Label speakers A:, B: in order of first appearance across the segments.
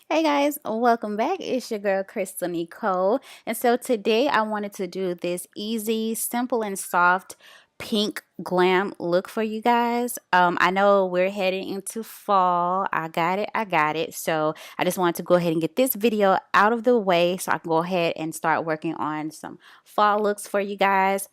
A: Hey guys, welcome back. It's your girl Krystal Nykole. And so today I wanted to do this easy, simple, and soft pink glam look for you guys. I know we're heading into fall. I got it. So I just wanted to go ahead and get this video out of the way so I can go ahead and start working on some fall looks for you guys.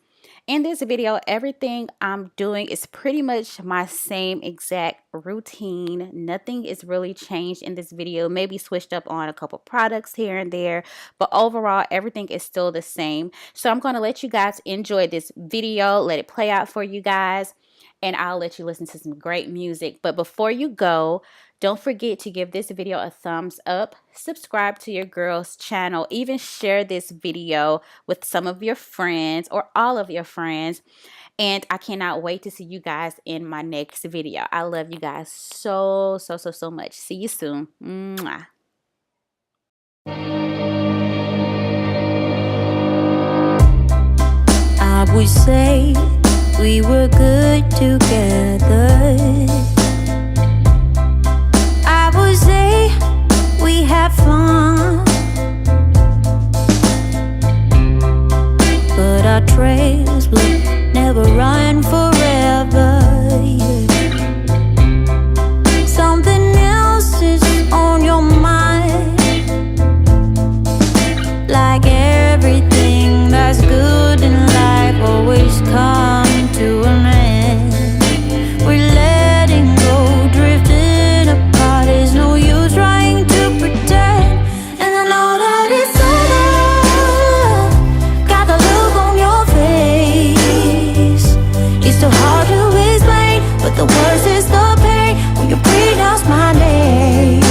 A: In this video, everything I'm doing is pretty much my same exact routine. Nothing is really changed in this video. Maybe switched up on a couple products here and there, but overall, everything is still the same. So I'm going to let you guys enjoy this video, let it play out for you guys, and I'll let you listen to some great music. But before you go, don't forget to give this video a thumbs up, subscribe to your girl's channel, even share this video with some of your friends or all of your friends. And I cannot wait to see you guys in my next video. I love you guys so much. See you soon. Mwah.
B: I would say we were good together. I would say we had fun, but our trails will never run forever. Something else is on your mind, like everything that's good in life always comes to an end. We're letting go, drifting apart. There's no use trying to pretend. And I know that it's over. Got the look on your face. It's so hard to explain, but the worst is the pain when you pronounce my name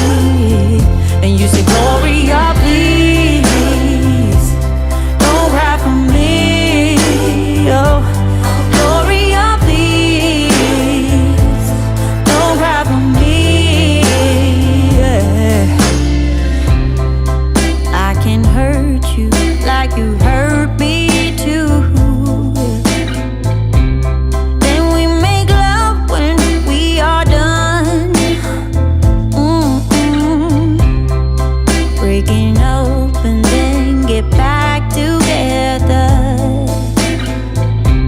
B: and you say, Gloria, please don't cry for me. Oh, Gloria, please don't cry for me. Yeah. I can hurt you like you hurt me too. Then we make love when we are done. Breaking up and then get back together.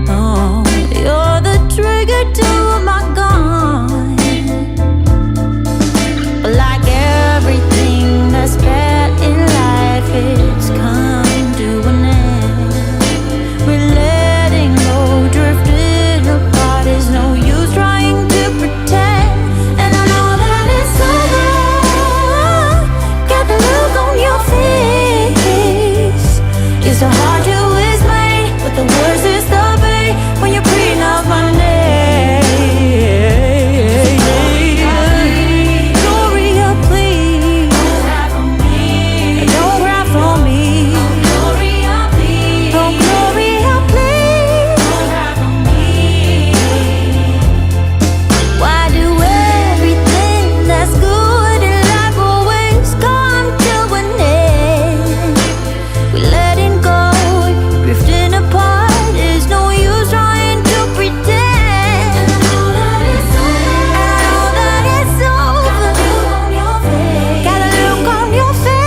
B: Oh, you're the trigger to my gun. But like everything that's bad in life, it's come to an end. We're letting go, drifting apart. There's no use trying to pretend. And I know that it's over. Got the look on your face. It's so hard to explain, but the worst is the pain when you pronounce my name. Gloria, please don't cry for me. Gloria, please don't cry for me. Why do everything that's good in life always come to an end? We're letting go, drifting apart. There's no use trying to pretend. And I know that it's over. Got a look on your face.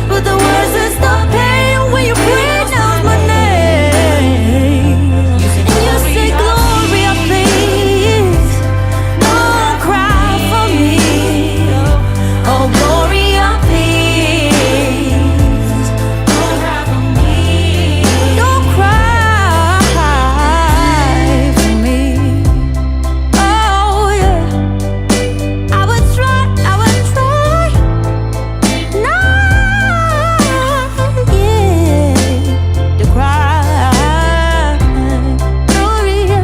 B: But the worst is the pain when you pronounce my name. And you say, Gloria, please don't cry for me. Oh, Gloria, please don't cry for me. Don't cry for me. Oh yeah, I would try not, yeah, to cry. Gloria,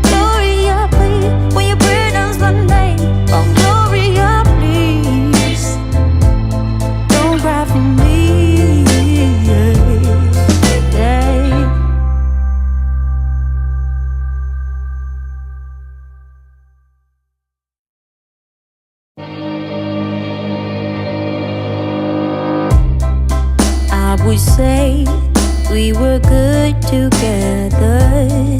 B: Gloria, please, when you pronounce my name. Oh, Gloria, please don't cry for me. Yeah. I would say we were good together.